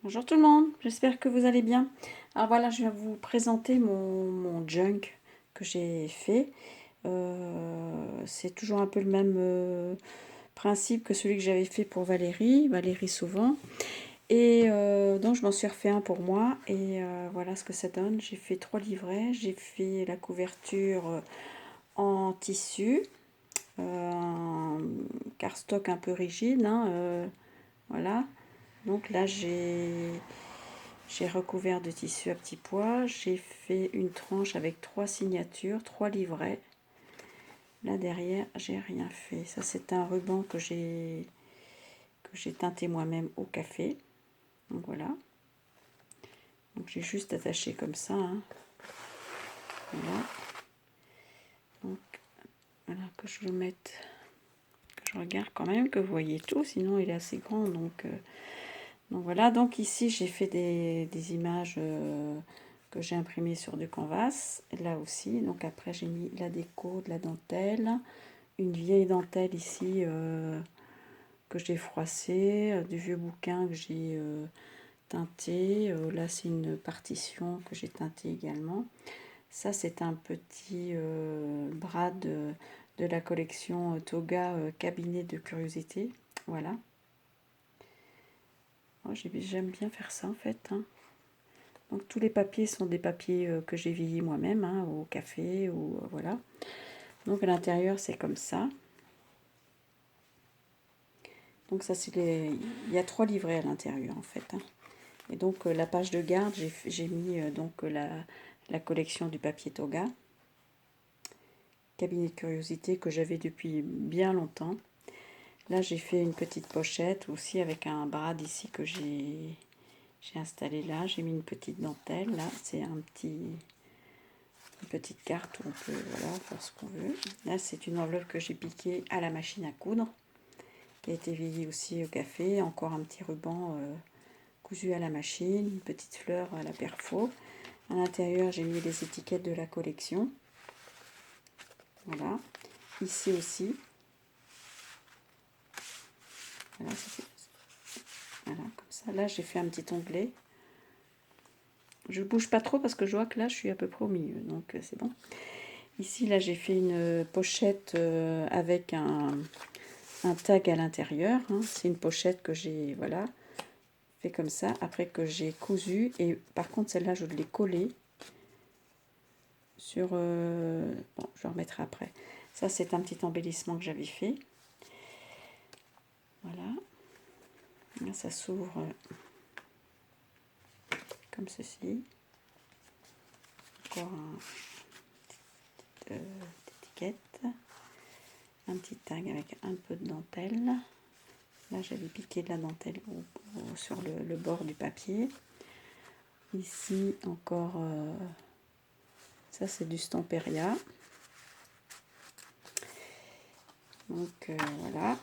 Bonjour tout le monde, j'espère que vous allez bien. Alors voilà, je vais vous présenter mon junk que j'ai fait. C'est toujours un peu le même principe que celui que j'avais fait pour Valérie Sauvant. Et donc je m'en suis refait un pour moi et voilà ce que ça donne. J'ai fait 3 livrets, j'ai fait la couverture en tissu, en cardstock un peu rigide, hein, voilà. Donc là j'ai recouvert de tissu à petits pois. J'ai fait une tranche avec 3 signatures, 3 livrets. Là derrière, j'ai rien fait. Ça, c'est un ruban que j'ai teinté moi-même au café. Donc voilà. Donc j'ai juste attaché comme ça, hein. Voilà. Donc voilà, que je le mette, que je regarde quand même, que vous voyez tout. Sinon, il est assez grand. Donc voilà. Donc ici, j'ai fait des images que j'ai imprimé sur du canvas, là aussi. Donc après j'ai mis la déco, de la dentelle, une vieille dentelle ici que j'ai froissée, du vieux bouquin que j'ai teinté. Là c'est une partition que j'ai teintée également. Ça c'est un petit bras de la collection Toga Cabinet de curiosité. Voilà. Oh, j'aime bien faire ça en fait, hein. Donc tous les papiers sont des papiers que j'ai vieillis moi-même, hein, au café ou voilà. Donc à l'intérieur c'est comme ça. Donc ça c'est il y a 3 livrets à l'intérieur en fait, hein. Et donc la page de garde, j'ai mis donc la collection du papier Toga, cabinet de curiosité que j'avais depuis bien longtemps. Là j'ai fait une petite pochette aussi avec un brad ici que j'ai installé là. J'ai mis une petite dentelle, là c'est une petite carte où on peut voilà, faire ce qu'on veut. Là c'est une enveloppe que j'ai piquée à la machine à coudre, qui a été vieillie aussi au café. Encore un petit ruban cousu à la machine, une petite fleur à la perfo. À l'intérieur, j'ai mis les étiquettes de la collection. Voilà. Ici aussi. Voilà, voilà, comme ça. Là, j'ai fait un petit onglet. Je ne bouge pas trop parce que je vois que là, je suis à peu près au milieu. Donc, c'est bon. Ici, là, j'ai fait une pochette avec un tag à l'intérieur, hein. C'est une pochette que j'ai, voilà, fait comme ça. Après que j'ai cousu. Et par contre, celle-là, je l'ai collée sur... bon, je le remettrai après. Ça, c'est un petit embellissement que j'avais fait. Voilà. Là, ça s'ouvre comme ceci. Encore une étiquette. Un petit tag avec un peu de dentelle. Là, j'avais piqué de la dentelle sur le bord du papier. Ici, encore... ça, c'est du Stamperia. Donc, voilà.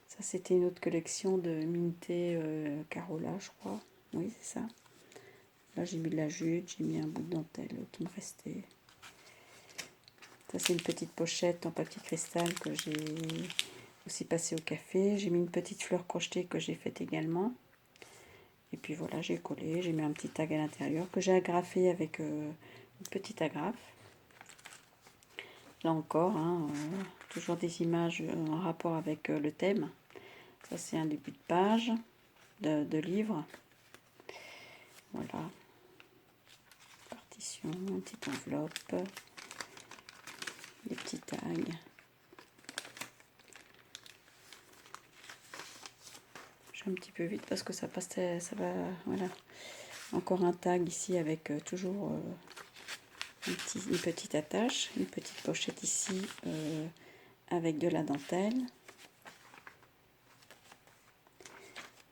Ça, c'était une autre collection de Minté Carola, je crois. Oui, c'est ça. Là, j'ai mis de la jute, j'ai mis un bout de dentelle qui me restait. Ça, c'est une petite pochette en papier cristal que j'ai aussi passé au café. J'ai mis une petite fleur crochetée que j'ai faite également. Et puis voilà, j'ai collé, j'ai mis un petit tag à l'intérieur que j'ai agrafé avec une petite agrafe. Là encore, hein, toujours des images en rapport avec le thème. Ça, c'est un début de page de livre. Voilà. Partition, une petite enveloppe. Des petits tags. Je vais un petit peu vite parce que ça passe, ça va, voilà. Encore un tag ici avec toujours une petite attache, une petite pochette ici avec de la dentelle.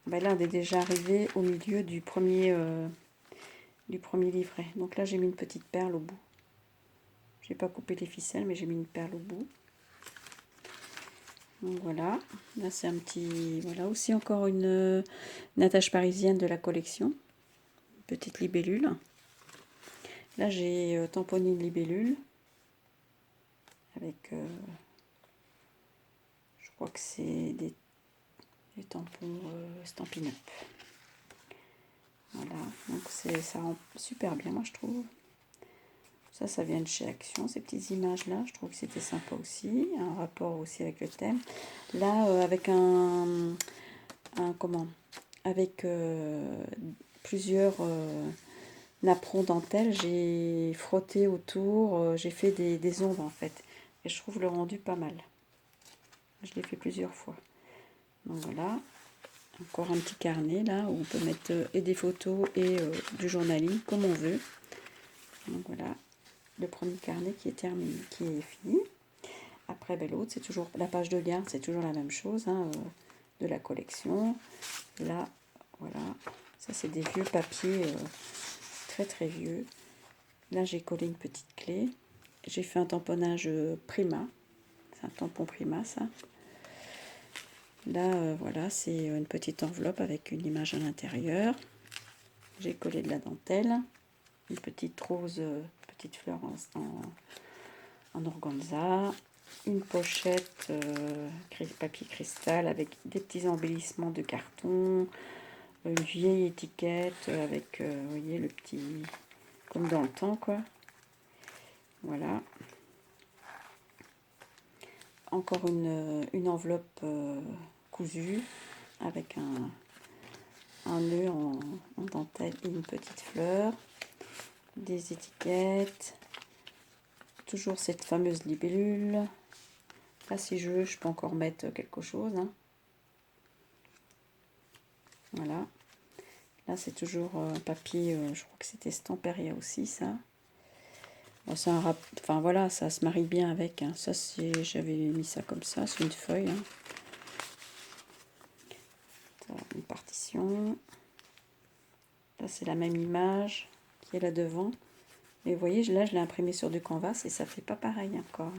Ben là, on est déjà arrivé au milieu du premier livret. Donc là, j'ai mis une petite perle au bout. J'ai pas coupé les ficelles, mais j'ai mis une perle au bout. Donc voilà, là c'est un petit, voilà aussi encore une attache parisienne de la collection, une petite libellule. Là j'ai tamponné une libellule avec, je crois que c'est des tampon Stampin' Up. Voilà, donc ça rend super bien, moi je trouve. Ça vient de chez Action, ces petites images-là. Je trouve que c'était sympa aussi. Un rapport aussi avec le thème. Là, avec avec plusieurs napperons dentelle, j'ai frotté autour. J'ai fait des ombres, en fait. Et je trouve le rendu pas mal. Je l'ai fait plusieurs fois. Donc voilà. Encore un petit carnet, là, où on peut mettre et des photos et du journaling, comme on veut. Donc voilà. Le premier carnet qui est terminé, qui est fini. Après, ben, l'autre, c'est toujours la page de garde, c'est toujours la même chose, hein, de la collection. Là, voilà, ça c'est des vieux papiers, très très vieux. Là, j'ai collé une petite clé. J'ai fait un tamponnage Prima. C'est un tampon Prima, ça. Là, voilà, c'est une petite enveloppe avec une image à l'intérieur. J'ai collé de la dentelle. Une petite rose, petite fleur en organza, une pochette papier cristal avec des petits embellissements de carton, une vieille étiquette avec, vous voyez, le petit, comme dans le temps, quoi. Voilà. Encore une enveloppe cousue avec un nœud en dentelle et une petite fleur, des étiquettes. Toujours cette fameuse libellule. Là, si je veux, je peux encore mettre quelque chose. Hein. Voilà. Là, c'est toujours un papier, je crois que c'était Stamperia aussi, ça. Bon, c'est enfin, voilà, ça se marie bien avec. Hein. Ça, j'avais mis ça comme ça, sur une feuille. Hein. Une partition. Là, c'est la même image qui est là devant. Mais vous voyez, là, je l'ai imprimé sur du canvas et ça fait pas pareil encore.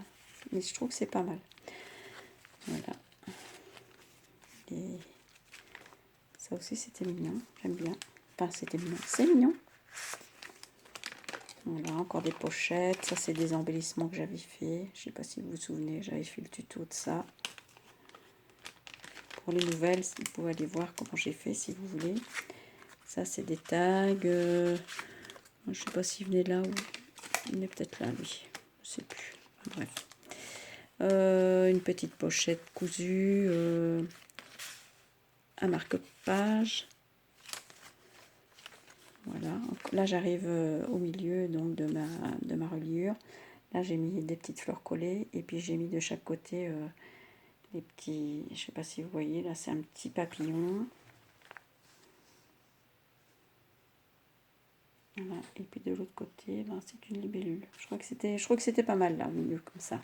Mais je trouve que c'est pas mal. Voilà. Et ça aussi, c'était mignon. J'aime bien. Enfin, c'était mignon. C'est mignon. Voilà, encore des pochettes. Ça, c'est des embellissements que j'avais fait. Je sais pas si vous vous souvenez, j'avais fait le tuto de ça. Pour les nouvelles, vous pouvez aller voir comment j'ai fait si vous voulez. Ça, c'est des tags. Je sais pas s'il venait là ou il est peut-être là, lui. Je sais plus. Enfin, bref. Une petite pochette cousue. Un marque-page. Voilà. Là, j'arrive au milieu donc de ma reliure. Là, j'ai mis des petites fleurs collées et puis j'ai mis de chaque côté les petits, je sais pas si vous voyez, là, c'est un petit papillon. Voilà. Et puis de l'autre côté, ben, c'est une libellule. Je crois que c'était pas mal là, au milieu, comme ça.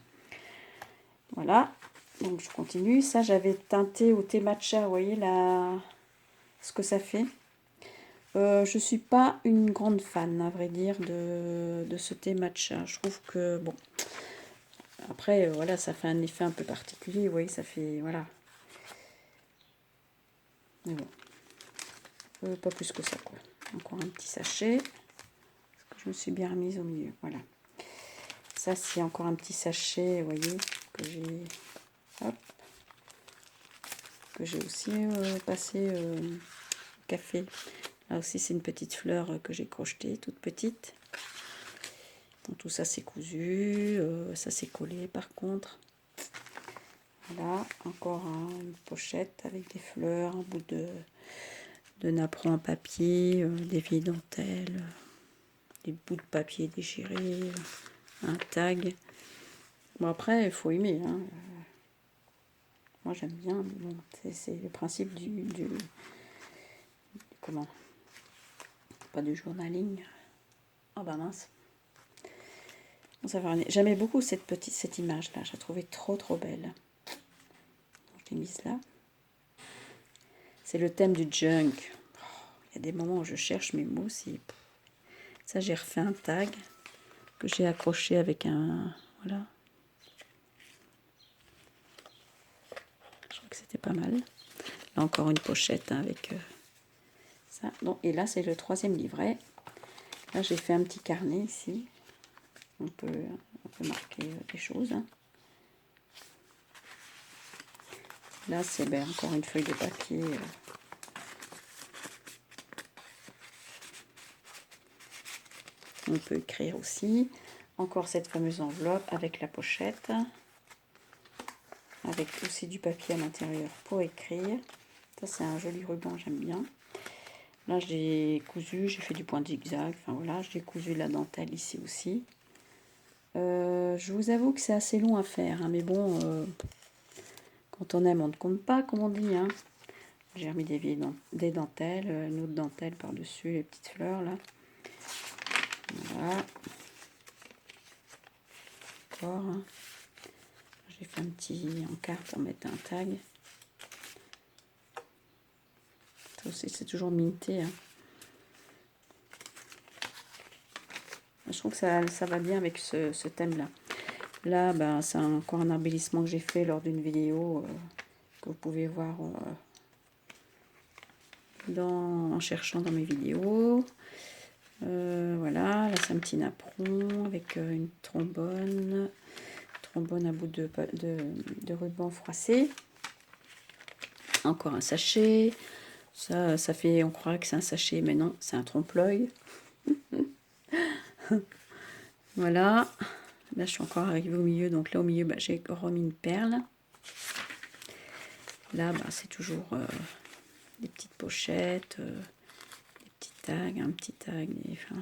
Voilà. Donc, je continue. Ça, j'avais teinté au thé matcha, vous voyez là, ce que ça fait. Je suis pas une grande fan, à vrai dire, de ce thé matcha. Je trouve que, bon, après, voilà, ça fait un effet un peu particulier, vous voyez, ça fait, voilà. Mais bon, pas plus que ça, quoi. Encore un petit sachet, parce que je me suis bien remise au milieu, voilà. Ça, c'est encore un petit sachet, vous voyez, que j'ai, hop, que j'ai aussi passé au café. Là aussi, c'est une petite fleur que j'ai crochetée, toute petite. Donc, tout ça, c'est cousu. Ça, c'est collé, par contre. Voilà, encore une pochette avec des fleurs, un bout de napperon en papier, des vieilles dentelles, des bouts de papier déchirés, un tag. Bon, après, il faut aimer. Hein. Moi, j'aime bien, mais bon, c'est le principe comment? Pas du journaling. Oh bah mince. Bon, ça va. J'aimais beaucoup cette image-là. Je la trouvais trop trop belle. Je l'ai mise là. C'est le thème du junk. Il y a des moments où je cherche mes mots. Ça, j'ai refait un tag que j'ai accroché avec un... Voilà. Je crois que c'était pas mal. Là, encore une pochette hein, avec ça. Bon, et là, c'est le 3e livret. Là, j'ai fait un petit carnet ici. On peut marquer des choses. Hein. Là, c'est ben, encore une feuille de papier. On peut écrire aussi. Encore cette fameuse enveloppe avec la pochette. Avec aussi du papier à l'intérieur pour écrire. Ça, c'est un joli ruban, j'aime bien. Là, j'ai cousu, j'ai fait du point de zigzag. Enfin voilà, j'ai cousu la dentelle ici aussi. Je vous avoue que c'est assez long à faire, hein, mais bon, quand on aime, on ne compte pas, comme on dit. Hein. J'ai remis des dentelles, une autre dentelle par-dessus, les petites fleurs là. Voilà. Encore. Hein. J'ai fait un petit encart pour mettre un tag. Ça aussi, c'est toujours minté. Hein. Je trouve que ça va bien avec ce thème-là. Là, ben, c'est encore un embellissement que j'ai fait lors d'une vidéo que vous pouvez voir en cherchant dans mes vidéos. Voilà, là c'est un petit napperon avec une trombone à bout de ruban froissé. Encore un sachet. Ça fait, on croirait que c'est un sachet, mais non, c'est un trompe-l'œil. Voilà. Là, je suis encore arrivée au milieu. Donc là, au milieu, bah, j'ai remis une perle. Là, bah, c'est toujours des petites pochettes, des petits tags, un petit tag, enfin,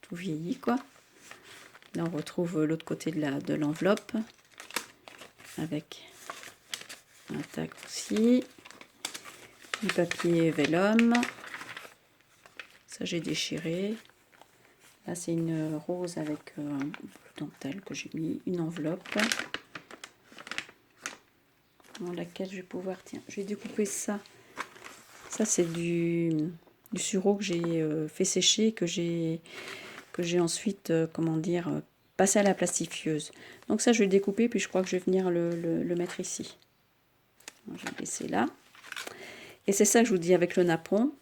tout vieilli, quoi. Là, on retrouve l'autre côté de l'enveloppe avec un tag aussi. Du papier vélum. Ça, j'ai déchiré. Là, c'est une rose avec un bout de dentelle que j'ai mis, une enveloppe dans laquelle je vais pouvoir... Tiens, je vais découper ça. Ça, c'est du sureau que j'ai fait sécher, que j'ai ensuite, comment dire, passé à la plastifieuse. Donc ça, je vais le découper, puis je crois que je vais venir le mettre ici. Je vais le laisser là. Et c'est ça que je vous dis avec le napperon.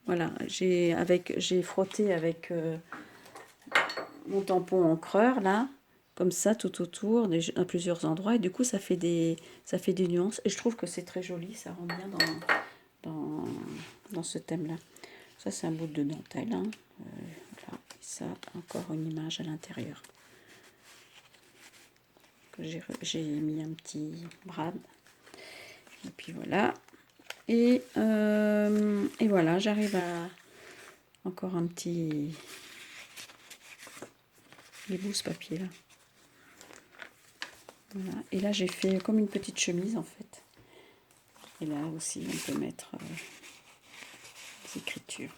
Voilà, j'ai frotté avec mon tampon encreur, là, comme ça, tout autour, à plusieurs endroits. Et du coup, ça fait des nuances. Et je trouve que c'est très joli, ça rend bien dans ce thème-là. Ça, c'est un bout de dentelle. Hein. Voilà. Et ça, encore une image à l'intérieur. J'ai mis un petit brad. Et puis voilà. Et voilà, j'arrive à encore un petit... Il est beau ce papier là. Voilà. Et là j'ai fait comme une petite chemise en fait. Et là aussi on peut mettre des écritures.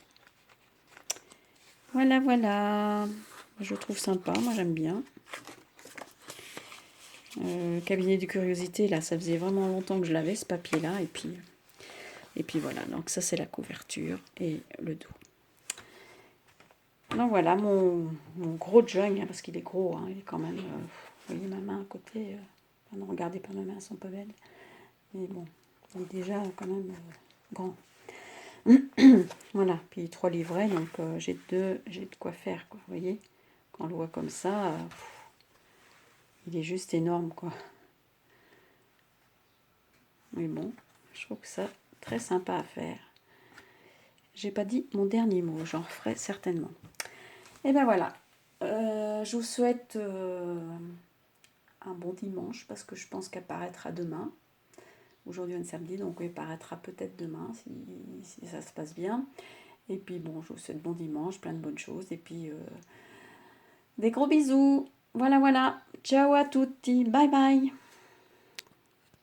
Voilà, voilà. Je trouve sympa, moi j'aime bien. Cabinet de curiosité, là ça faisait vraiment longtemps que je l'avais ce papier là. Et puis voilà, donc ça c'est la couverture et le dos. Donc voilà mon gros junk, hein, parce qu'il est gros, hein, il est quand même... vous voyez ma main à côté, ne regardez pas, ma main, elles sont pas belles. Mais bon, il est déjà quand même grand. Voilà, puis 3 livrets, donc j'ai de quoi faire, quoi, vous voyez. Quand on le voit comme ça, il est juste énorme, quoi. Mais bon, je trouve que ça très sympa à faire. J'ai pas dit mon dernier mot, j'en referai certainement. Et ben voilà, je vous souhaite un bon dimanche, parce que je pense qu'elle paraîtra demain. Aujourd'hui on est samedi, donc elle paraîtra peut-être demain, si ça se passe bien. Et puis bon, je vous souhaite bon dimanche, plein de bonnes choses, et puis des gros bisous. Voilà, voilà. Ciao à tutti, bye bye.